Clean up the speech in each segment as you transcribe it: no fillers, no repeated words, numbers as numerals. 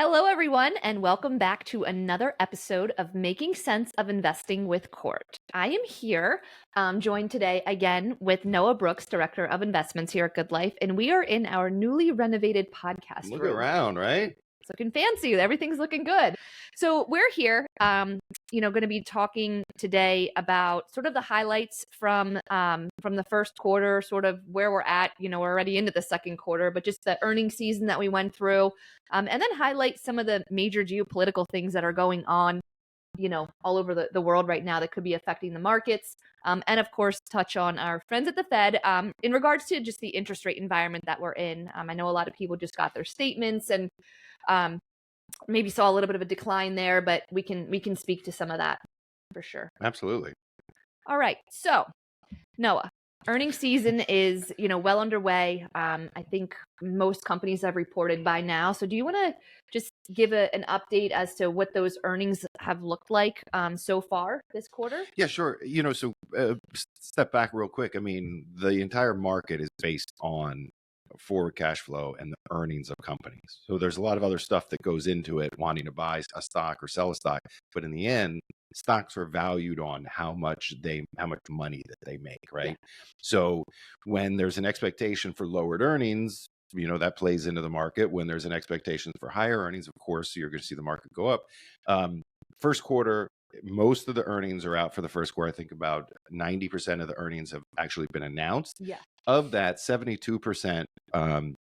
Hello, everyone, and welcome back to another episode of Making Sense of Investing with Court. I am here, joined today again with Noah Brooks, Director of Investments here at Good Life, and we are in our newly renovated podcast Look room. around, right? It's looking fancy. Everything's looking good. So we're here, going to be talking today about sort of the highlights from the first quarter, sort of where we're at. We're already into the second quarter, but just the earnings season that we went through, and then highlight some of the major geopolitical things that are going on, all over the world right now that could be affecting the markets. And of course, touch on our friends at the Fed in regards to just the interest rate environment that we're in. I know a lot of people just got their statements and maybe saw a little bit of a decline there, but we can speak to some of that for sure. Absolutely. All right. So, Noah, earnings season is, well underway. I think most companies have reported by now. So do you want to just give an update as to what those earnings have looked like so far this quarter? Yeah, sure. Step back real quick. I mean, the entire market is based on forward cash flow and the earnings of companies. So there's a lot of other stuff that goes into it, wanting to buy a stock or sell a stock. But in the end, stocks are valued on how much money that they make, right? Yeah. So when there's an expectation for lowered earnings, that plays into the market. When there's an expectation for higher earnings, of course, you're going to see the market go up. First quarter, most of the earnings are out for the first quarter. I think about 90% of the earnings have actually been announced. Yeah. Of that, 72%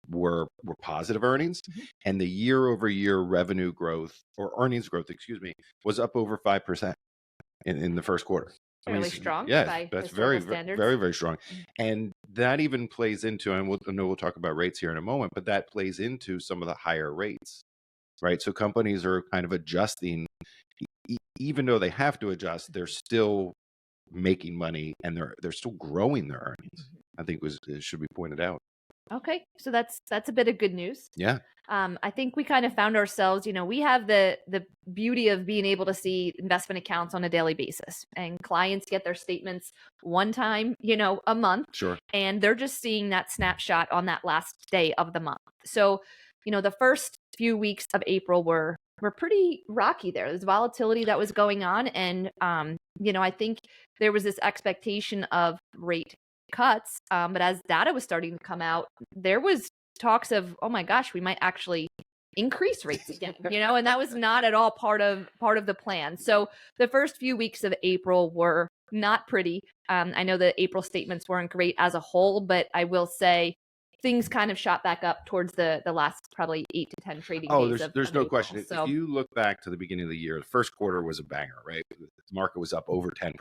were positive earnings, and the year-over-year revenue growth or earnings growth, was up over 5% in the first quarter. Fairly strong. Yeah, by that's historical very, standards. very, very strong. And that even plays into, and we'll talk about rates here in a moment, but that plays into some of the higher rates, right? So companies are kind of adjusting, even though they have to adjust, they're still making money and they're still growing their earnings. I think it should be pointed out. Okay, so that's a bit of good news. Yeah. I think we kind of found ourselves, we have the beauty of being able to see investment accounts on a daily basis, and clients get their statements one time, a month. Sure. And they're just seeing that snapshot on that last day of the month. So, the first few weeks of April were pretty rocky there. There's volatility that was going on. And, I think there was this expectation of rate cuts. But as data was starting to come out, there was talks of, oh my gosh, we might actually increase rates again, and that was not at all part of the plan. So the first few weeks of April were not pretty. I know the April statements weren't great as a whole, but I will say things kind of shot back up towards the last probably 8 to 10 trading days. There's no April. question. So, if you look back to the beginning of the year, the first quarter was a banger, right? The market was up over 10%.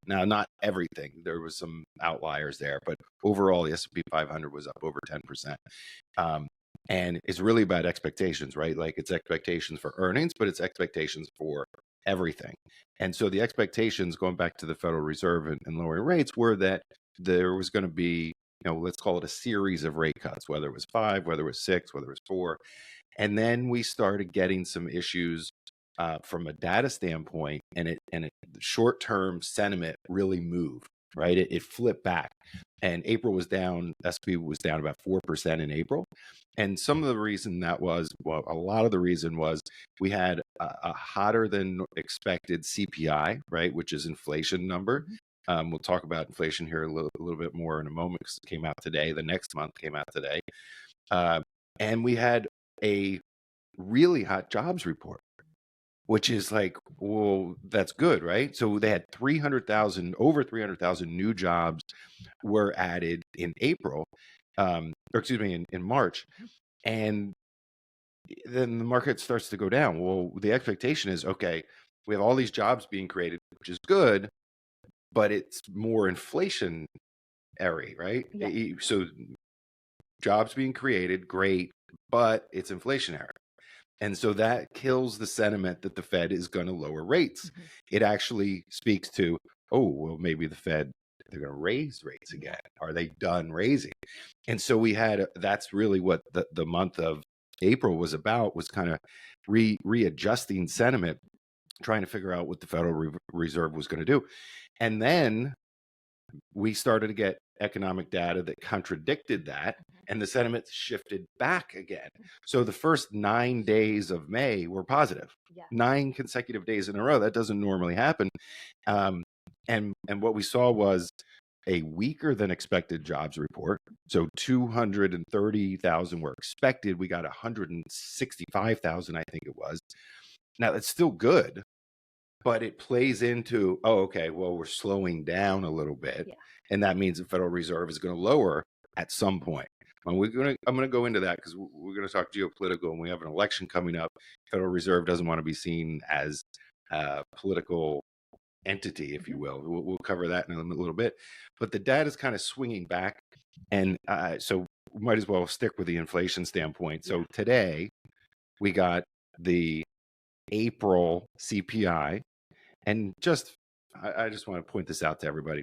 Now, not everything. There was some outliers there, but overall, the S&P 500 was up over 10%. And it's really about expectations, right? Like, it's expectations for earnings, but it's expectations for everything. And so the expectations, going back to the Federal Reserve and lowering rates, were that there was going to be, let's call it a series of rate cuts, whether it was 5, whether it was 6, whether it was 4. And then we started getting some issues from a data standpoint, and short-term sentiment really moved, right? It flipped back, and April was down. S&P was down about 4% in April. And some of the reason that was, a lot of the reason was we had a hotter than expected CPI, right, which is inflation number. We'll talk about inflation here a little bit more in a moment, because it came out today. The next month came out today. And we had a really hot jobs report, which is like, well, that's good, right? So they had over 300,000 new jobs were added in April, in March. And then the market starts to go down. Well, the expectation is, okay, we have all these jobs being created, which is good, but it's more inflationary, right? yeah. So jobs being created, great, but it's inflationary. And so that kills the sentiment that the Fed is going to lower rates. It actually speaks to, oh, well, maybe the Fed, they're going to raise rates again. Are they done raising? And so that's really what the month of April was about, was kind of readjusting sentiment, trying to figure out what the Federal Reserve was going to do. And then we started to get economic data that contradicted that, and the sentiment shifted back again. So the first 9 days of May were positive, Yeah. 9 consecutive days in a row. That doesn't normally happen. And what we saw was a weaker than expected jobs report. So 230,000 were expected. We got 165,000, I think it was. Now that's still good, but it plays into, oh, okay, well, we're slowing down a little bit. Yeah. And that means the Federal Reserve is going to lower at some point. And I'm going to go into that because we're going to talk geopolitical, and we have an election coming up. Federal Reserve doesn't want to be seen as a political entity, if you will. We'll cover that in a little bit. But the data is kind of swinging back. And so we might as well stick with the inflation standpoint. So today we got the April CPI. And I just want to point this out to everybody.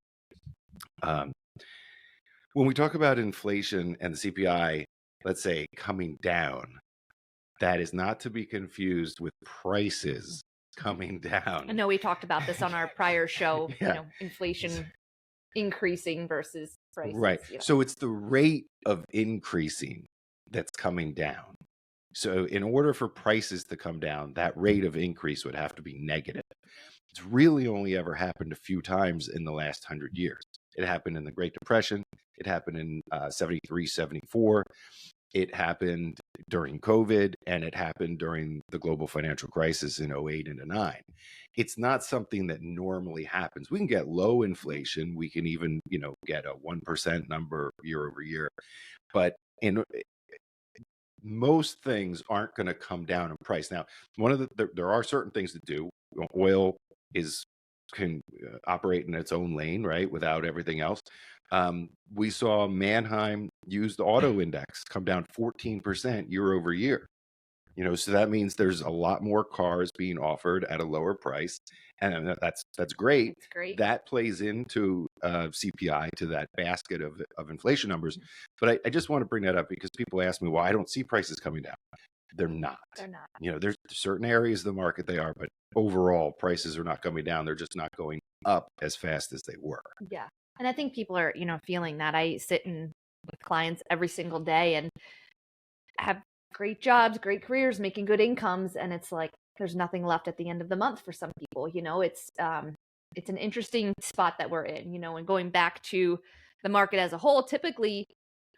When we talk about inflation and the CPI, let's say coming down, that is not to be confused with prices coming down. I know we talked about this on our prior show, Yeah. Inflation increasing versus prices. Right. So it's the rate of increasing that's coming down. So in order for prices to come down, that rate of increase would have to be negative. It's really only ever happened a few times in the last 100 years. It happened in the Great Depression. It happened in 73, 74. It happened during COVID, and it happened during the global financial crisis in 08 and 09. It's not something that normally happens. We can get low inflation. We can even, get a 1% number year over year. But most things aren't going to come down in price. Now, there are certain things to do. Oil can operate in its own lane, right, without everything else. We saw Manheim used auto index come down 14% year over year. So that means there's a lot more cars being offered at a lower price, and that's great. It's great. That plays into CPI, to that basket of inflation numbers. But I just want to bring that up because people ask me, well, I don't see prices coming down. They're not. They're not. There's certain areas of the market they are, but overall prices are not coming down. They're just not going up as fast as they were. Yeah. And I think people are, feeling that. I sit with clients every single day and have great jobs, great careers, making good incomes. And it's like, there's nothing left at the end of the month for some people. It's an interesting spot that we're in, and going back to the market as a whole, typically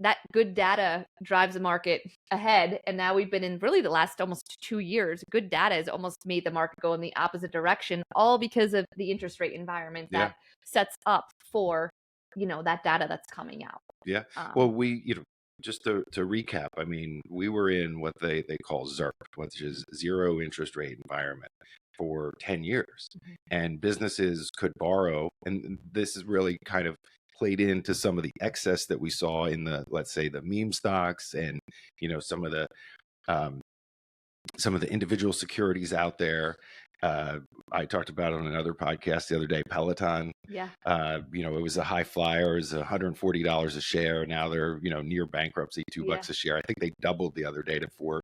that good data drives the market ahead. And now we've been in really the last almost 2 years. Good data has almost made the market go in the opposite direction, all because of the interest rate environment that sets up for, that data that's coming out. Yeah. Well, just to recap, I mean, we were in what they call ZIRP, which is zero interest rate environment, for 10 years. And businesses could borrow. And this is really kind of played into some of the excess that we saw in let's say, the meme stocks and, some of the individual securities out there. I talked about it on another podcast the other day, Peloton. Yeah. It was a high flyer. It was $140 a share. Now they're, near bankruptcy, $2 a share. I think they doubled the other day to $4.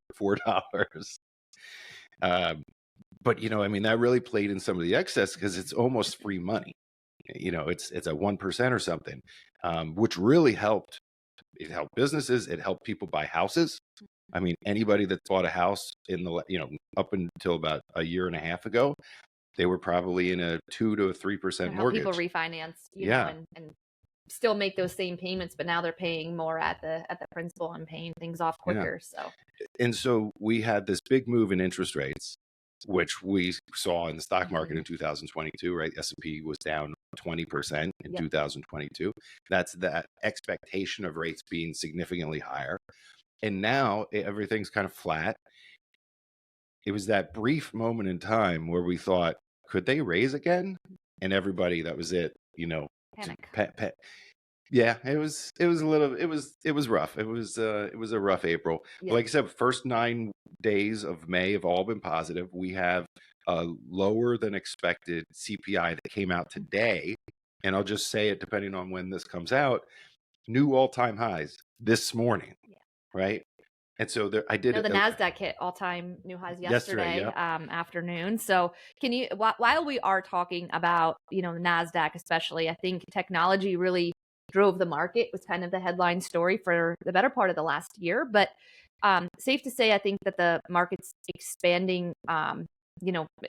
But, that really played in some of the excess because it's almost free money. It's a 1% or something, which really helped. It helped businesses. It helped people buy houses. I mean, anybody that bought a house up until about a year and a half ago, they were probably in a 2 to 3% mortgage. People refinance, and still make those same payments, but now they're paying more at the principal and paying things off quicker. So we had this big move in interest rates, which we saw in the stock market in 2022, right? S&P was down 20% in 2022. That's that expectation of rates being significantly higher. And now everything's kind of flat. It was that brief moment in time where we thought, could they raise again? And everybody, that was it, Panic. Yeah, it was rough. It was a rough April. But like I said, first 9 days of May have all been positive. We have a lower than expected CPI that came out today. And I'll just say it, depending on when this comes out, new all-time highs this morning. Right. And so I did the NASDAQ hit all-time new highs yesterday yeah. Afternoon. So can you, while we are talking about, the NASDAQ especially, I think technology really drove the market, was kind of the headline story for the better part of the last year. But safe to say, I think that the market's expanding.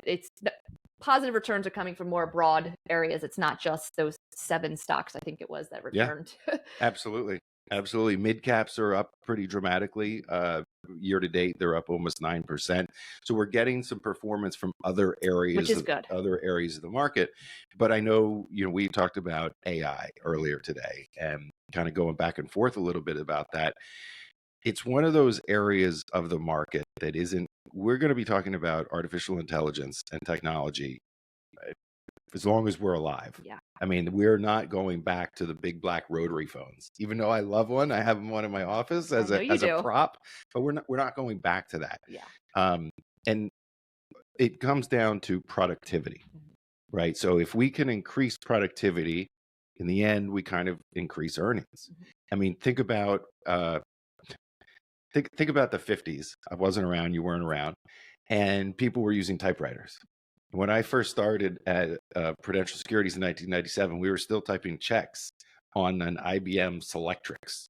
It's the positive returns are coming from more broad areas. It's not just those 7 stocks, I think it was, that Yeah, returned. absolutely. Absolutely. Mid caps are up pretty dramatically. Year to date, they're up almost 9%. So we're getting some performance from other Which areas is of good. the market. But I know, we talked about AI earlier today and kind of going back and forth a little bit about that. It's one of those areas of the market that isn't, we're going to be talking about artificial intelligence and technology as long as we're alive. Yeah. I mean, we're not going back to the big black rotary phones. Even though I love one, I have one in my office I as know a you as a do. prop, but we're not going back to that. Yeah. And it comes down to productivity, Mhm. right? So if we can increase productivity, in the end, we kind of increase earnings. Mhm. I mean, think about the 50s. I wasn't around, you weren't around, and people were using typewriters. When I first started at Prudential Securities in 1997, we were still typing checks on an IBM Selectrix,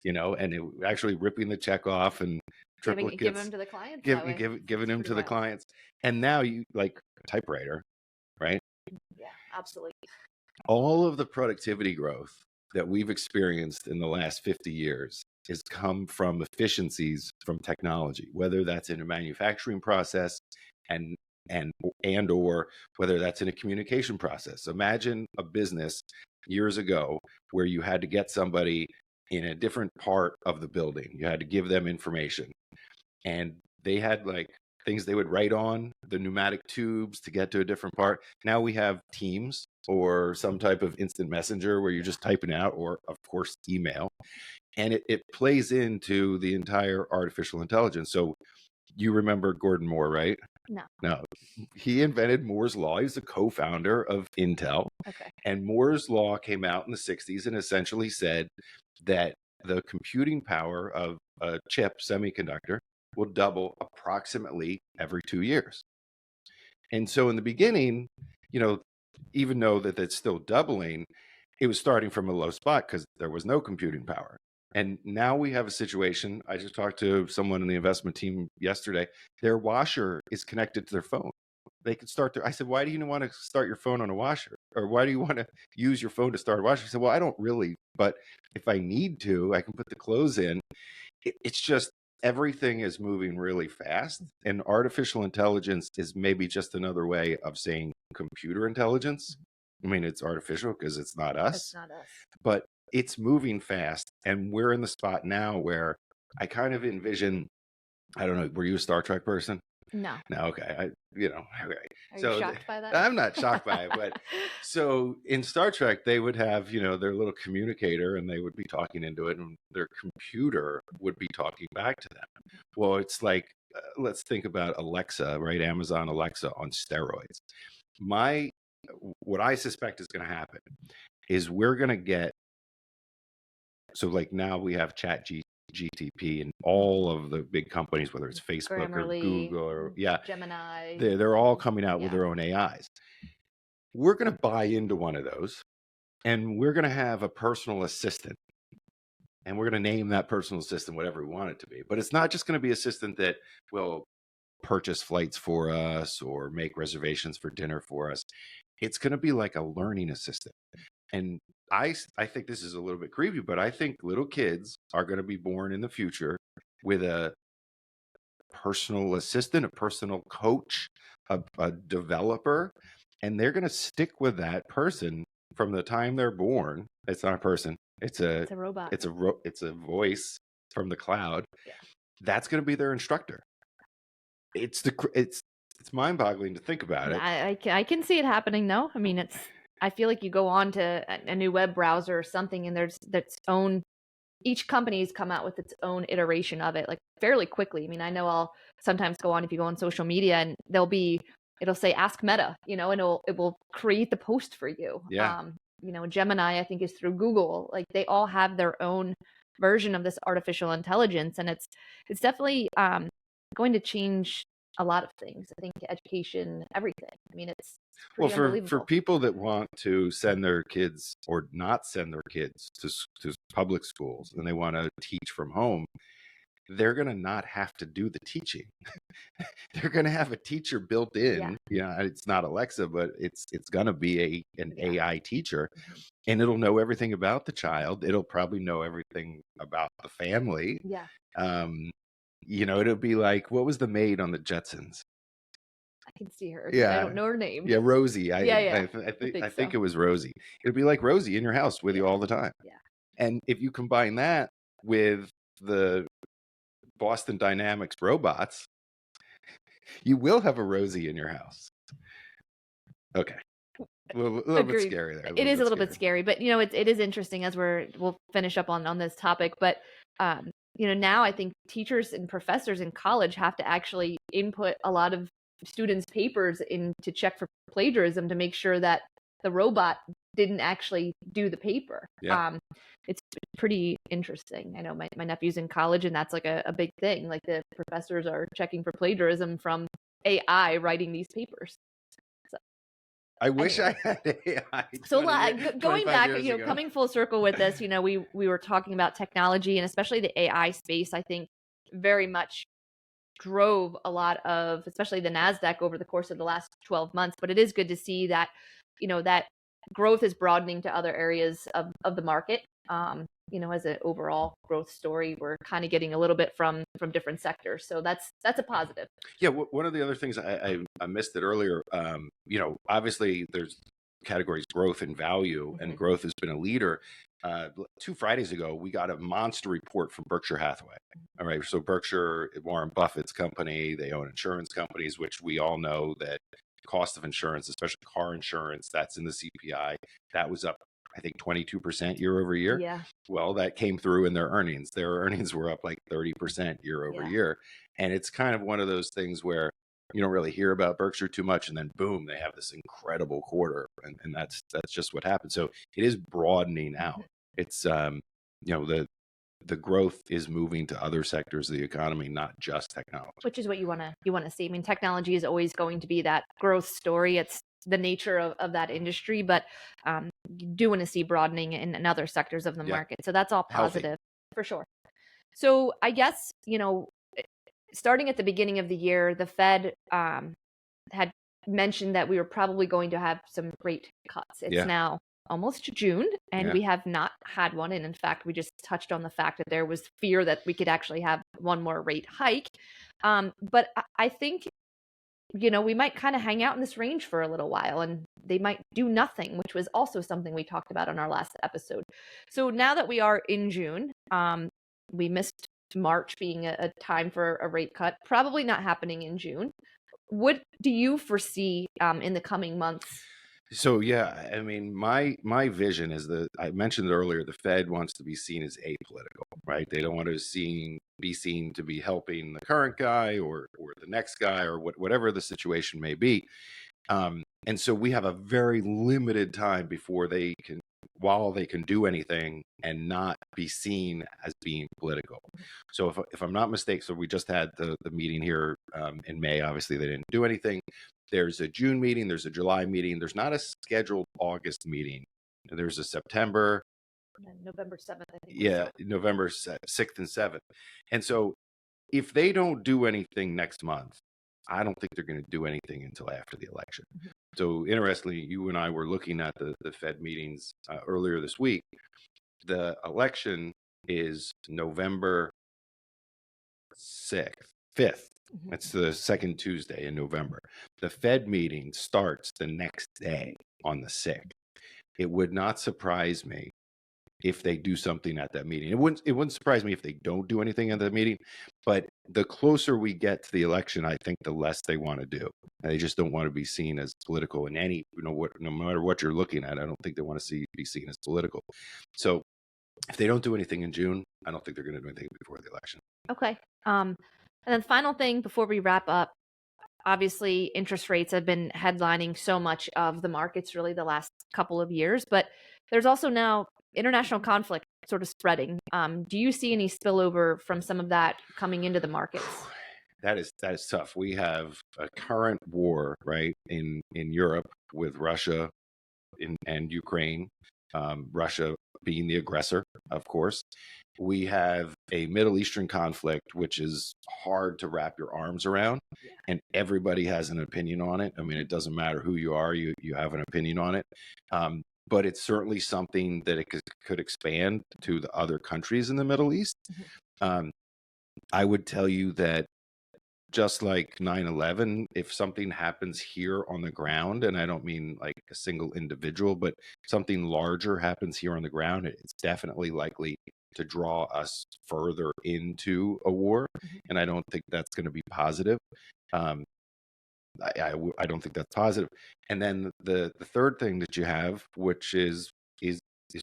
and actually ripping the check off and Giving triplicates, them to the clients that way. giving It's them pretty to the wild. clients. And now you like a typewriter, right? Yeah, absolutely. All of the productivity growth that we've experienced in the last 50 years has come from efficiencies from technology, whether that's in a manufacturing process and or whether that's in a communication process. Imagine a business years ago where you had to get somebody in a different part of the building. You had to give them information, and they had like things they would write on the pneumatic tubes to get to a different part. Now we have Teams or some type of instant messenger where you're just typing out, or of course email, and it plays into the entire artificial intelligence. So you remember Gordon Moore, right? No. No, he invented Moore's law. He's the co-founder of Intel, Okay. and Moore's law came out in the 60s and essentially said that the computing power of a chip semiconductor will double approximately every 2 years. And so in the beginning, you know, even though that it's still doubling, it was starting from a low spot because there was no computing power. And now we have a situation. I just talked to someone in the investment team yesterday. Their washer is connected to their phone. They could start their, I said, why do you want to start your phone on a washer? Or why do you want to use your phone to start a washer? He said, well, I don't really, but if I need to, I can put the clothes in. It's just everything is moving really fast, and artificial intelligence is maybe just another way of saying computer intelligence. I mean, it's artificial because it's not It's us, not us. but it's moving fast, and we're in the spot now where I kind of envision, I don't know, were you a Star Trek person? No. No, okay. Okay. Are you So shocked by that? I'm not shocked by it, but so in Star Trek, they would have, their little communicator, and they would be talking into it, and their computer would be talking back to them. Well, it's like, let's think about Alexa, right? Amazon Alexa on steroids. What I suspect is going to happen is we're going to get, so like now we have GTP and all of the big companies, whether it's Facebook or Grammarly, Google or yeah, Gemini. they're all coming out with Yeah. their own AIs. We're going to buy into one of those, and we're going to have a personal assistant, and we're going to name that personal assistant whatever we want it to be. But it's not just going to be assistant that will purchase flights for us or make reservations for dinner for us. It's going to be like a learning assistant. And I think this is a little bit creepy, but I think little kids are going to be born in the future with a personal assistant, a personal coach, a developer, and they're going to stick with that person from the time they're born. It's not a person. It's a robot. it's a voice from the cloud. Yeah. That's going to be their instructor. It's mind-boggling to think about it. I can see it happening though. I mean, I feel like you go on to a new web browser or something, and there's its own. Each company's come out with its own iteration of it, like fairly quickly. I mean, I know I'll sometimes go on, if you go on social media, and it'll say ask Meta, and it will create the post for you. Yeah. Gemini, I think, is through Google. Like, they all have their own version of this artificial intelligence, and it's definitely going to change a lot of things. I think education, everything. I mean, it's Well, pretty for unbelievable. people that want to send their kids or not send their kids to public schools and they want to teach from home, they're going to not have to do the teaching. They're going to have a teacher built Yeah, in. It's not Alexa, but it's going to be an yeah. AI teacher, Mhm. and it'll know everything about the child. It'll probably know everything about the family. Yeah, Um, it'll be like, what was the maid on the Jetsons? I can see her. I don't Yeah. know her name. Yeah, Rosie. I Yeah, I, yeah. th- I I think I think think so. it was Rosie. It'll be like Rosie in your house with you Yeah, all the time. yeah. And if you combine that with the Boston Dynamics robots, you will have a Rosie in your house. Okay. A little bit Agreed. scary there. A It little is a bit little bit scary. scary, but it is interesting as we'll finish up on this topic. But now I think teachers and professors in college have to actually input a lot of students' papers in to check for plagiarism to make sure that the robot didn't actually do the paper. Yeah. It's pretty interesting. I know my nephew's in college, and that's like a big thing. Like the professors are checking for plagiarism from AI writing these papers. So I wish anyway. I had AI So 20 going 25 back, years ago. coming full circle with this, we were talking about technology and especially the AI space. I think very much drove a lot of, especially the Nasdaq over the course of the last 12 months. But it is good to see that, that growth is broadening to other areas of the market. As an overall growth story, we're kind of getting a little bit from different sectors. So that's a positive. Yeah, one of the other things I missed it earlier. Obviously there's categories growth and value, and Mhm. growth has been a leader. 2 Fridays ago, we got a monster report from Berkshire Hathaway. All right, so Berkshire, Warren Buffett's company, they own insurance companies, which we all know that cost of insurance, especially car insurance, that's in the CPI. That was up, I think, 22% year over year. Yeah, Well, that came through in their earnings. Their earnings were up like 30% year over yeah. year. And it's kind of one of those things where you don't really hear about Berkshire too much, and then boom, they have this incredible quarter, and that's just what happened. So it is broadening out. It's the growth is moving to other sectors of the economy, not just technology. Which is what you want to see. I mean, technology is always going to be that growth story. It's the nature of that industry, but you do want to see broadening in other sectors of the Yeah, market. So that's all healthy. positive for sure. So I guess, starting at the beginning of the year, the Fed had mentioned that we were probably going to have some rate cuts. It's Yeah, now almost June, and yeah. we have not had one. And in fact, we just touched on the fact that there was fear that we could actually have one more rate hike. But I think, we might kind of hang out in this range for a little while and they might do nothing, which was also something we talked about on our last episode. So now that we are in June, we missed March being a time for a rate cut, probably not happening in June. What do you foresee in the coming months? So yeah, I mean, my vision is that I mentioned it earlier. The Fed wants to be seen as apolitical, right? They don't want to be seen to be helping the current guy or the next guy or whatever the situation may be. And so we have a very limited time before while they can do anything and not be seen as being political. So if I'm not mistaken, so we just had the meeting here in May. Obviously, they didn't do anything. There's a June meeting. There's a July meeting. There's not a scheduled August meeting. There's a September. And November 7th, I think. Yeah, November 6th and 7th. And so if they don't do anything next month, I don't think they're going to do anything until after the election. Mhm. So interestingly, you and I were looking at the Fed meetings earlier this week. The election is November 6th, 5th. Mhm. It's the second Tuesday in November. The Fed meeting starts the next day on the 6th. It would not surprise me if they do something at that meeting. It wouldn't surprise me if they don't do anything at that meeting, but the closer we get to the election, I think the less they want to do. They just don't want to be seen as political in any, no matter what you're looking at. I don't think they want to be seen as political. So if they don't do anything in June, I don't think they're going to do anything before the election. Okay. And then final thing before we wrap up, obviously interest rates have been headlining so much of the markets really the last couple of years, but there's also now international conflict sort of spreading. Do you see any spillover from some of that coming into the markets? That is tough. We have a current war, right, in Europe with Russia and Ukraine. Russia being the aggressor, of course. We have a Middle Eastern conflict, which is hard to wrap your arms around, Yeah. and everybody has an opinion on it. I mean, it doesn't matter who you are; you have an opinion on it. But it's certainly something that it could expand to the other countries in the Middle East. Mhm. Um, I would tell you that just like 9/11, if something happens here on the ground, and I don't mean like a single individual, but something larger happens here on the ground, it's definitely likely to draw us further into a war. Mhm. And I don't think that's going to be positive. Um, I don't think that's positive. And then the third thing that you have, which is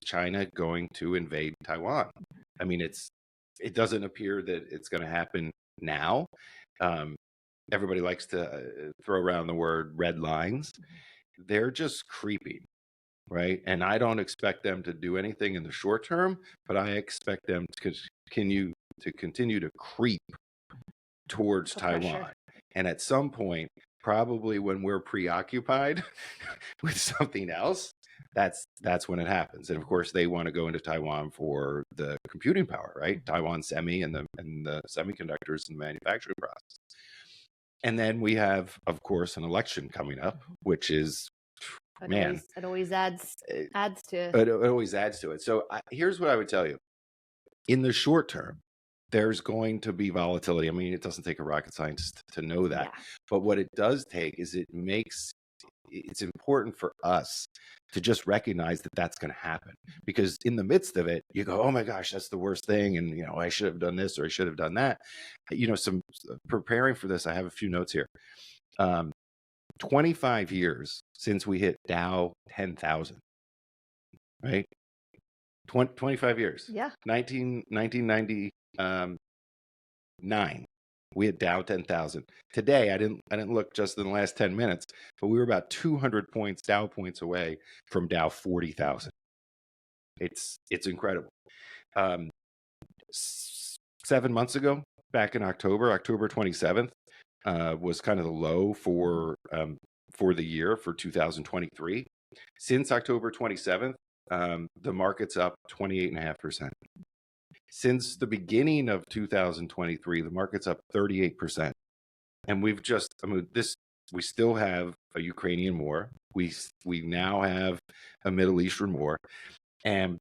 China going to invade Taiwan? I mean, it doesn't appear that it's going to happen now. Um, Everybody likes to throw around the word red lines. They're just creeping, right? And I don't expect them to do anything in the short term, but I expect them to continue to creep towards Put pressure. Taiwan. And at some point, probably when we're preoccupied with something else, that's when it happens. And of course, they want to go into Taiwan for the computing power, right? Taiwan Semi and the semiconductors and the manufacturing process. And then we have, of course, an election coming up, which is, man, It always adds to. it always adds to it. So here's what I would tell you. In the short term, there's going to be volatility. I mean, it doesn't take a rocket scientist to know that. Yeah. But what it does take is it's important for us to just recognize that that's going to happen, because in the midst of it, you go, oh my gosh, that's the worst thing. And, I should have done this or I should have done that. Some preparing for this, I have a few notes here. 25 years since we hit Dow 10,000, right? 25 years. Yeah. 1999, we had Dow 10,000. Today, I didn't look just in the last 10 minutes, but we were about 200 Dow points away from Dow 40,000. It's incredible. 7 months ago, back in October 27th, was kind of the low for the year for 2023. Since October 27th, the market's up 28.5%. Since the beginning of 2023, the market's up 38%. And we still have a Ukrainian war. We now have a Middle Eastern war. And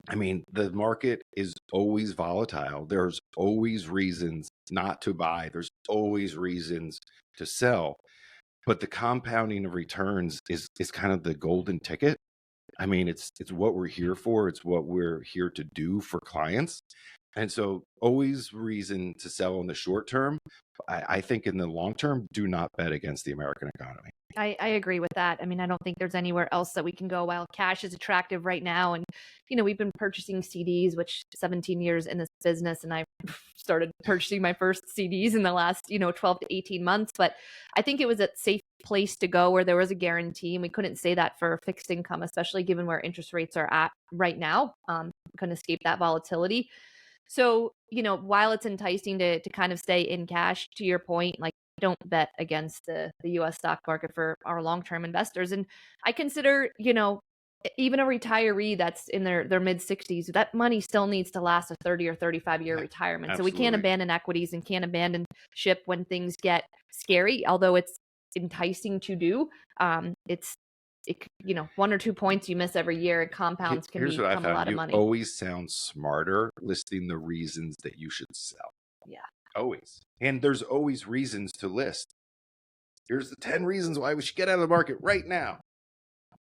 I mean, the market is always volatile. There's always reasons not to buy. There's always reasons to sell. But the compounding of returns is kind of the golden ticket. I mean, it's what we're here for. It's what we're here to do for clients. And so always reason to sell in the short term. I think in the long term, do not bet against the American economy. I agree with that. I mean, I don't think there's anywhere else that we can go while cash is attractive right now. And, we've been purchasing CDs, which 17 years in this business, and I started purchasing my first CDs in the last, 12 to 18 months. But I think it was a safe place to go where there was a guarantee. And we couldn't say that for fixed income, especially given where interest rates are at right now. We couldn't escape that volatility. So, while it's enticing to kind of stay in cash, to your point, like, don't bet against the US stock market for our long-term investors. And I consider, even a retiree that's in their mid 60s, that money still needs to last a 30 or 35-year retirement. Absolutely. So we can't abandon equities and can't abandon ship when things get scary, although it's enticing to do. It 1 or 2 points you miss every year, it compounds, can Here's what I become a found. lot of You money. always sound smarter listing the reasons that you should sell. Yeah. Always. And there's always reasons to list. Here's the 10 reasons why we should get out of the market right now.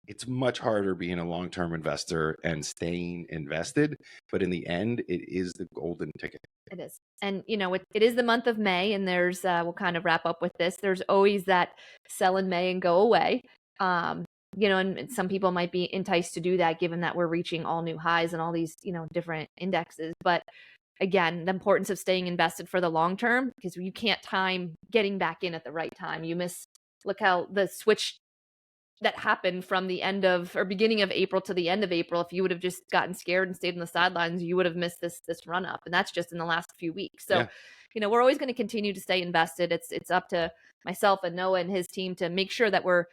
It's much harder being a long-term investor and staying invested, but in the end, it is the golden ticket. It is. And, it is the month of May, and there's, we'll kind of wrap up with this. There's always that sell in May and go away. And some people might be enticed to do that given that we're reaching all new highs and all these, different indexes. But again, the importance of staying invested for the long term, because you can't time getting back in at the right time. Look how the switch that happened from the end of or beginning of April to the end of April. If you would have just gotten scared and stayed on the sidelines, you would have missed this run up, and that's just in the last few weeks. So, Yeah. we're always going to continue to stay invested. It's up to myself and Noah and his team to make sure that we're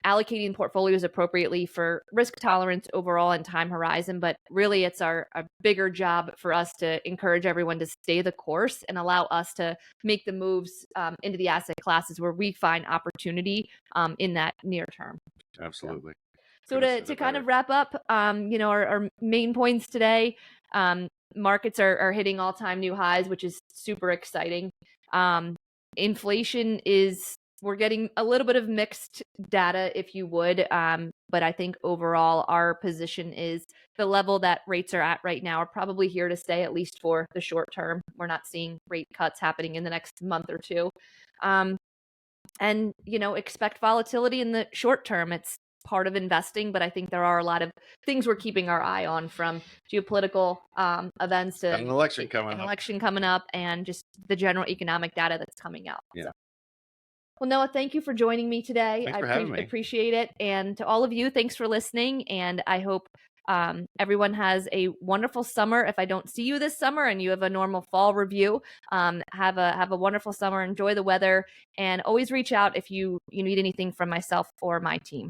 allocating portfolios appropriately for risk tolerance overall and time horizon. But really, it's our bigger job for us to encourage everyone to stay the course and allow us to make the moves into the asset classes where we find opportunity in that near term. Absolutely. So to kind of wrap up, our main points today, markets are hitting all-time new highs, which is super exciting. Inflation we're getting a little bit of mixed data, if you would. But I think overall our position is the level that rates are at right now are probably here to stay, at least for the short term. We're not seeing rate cuts happening in the next month or two. And, expect volatility in the short term. It's part of investing, but I think there are a lot of things we're keeping our eye on, from geopolitical events to an election coming up, and just the general economic data that's coming out. Yeah. So. Well, Noah, thank you for joining me today. Thanks for having me. Appreciate it. And to all of you, thanks for listening. And I hope everyone has a wonderful summer. If I don't see you this summer and you have a normal fall review, have a wonderful summer. Enjoy the weather, and always reach out if you need anything from myself or my team.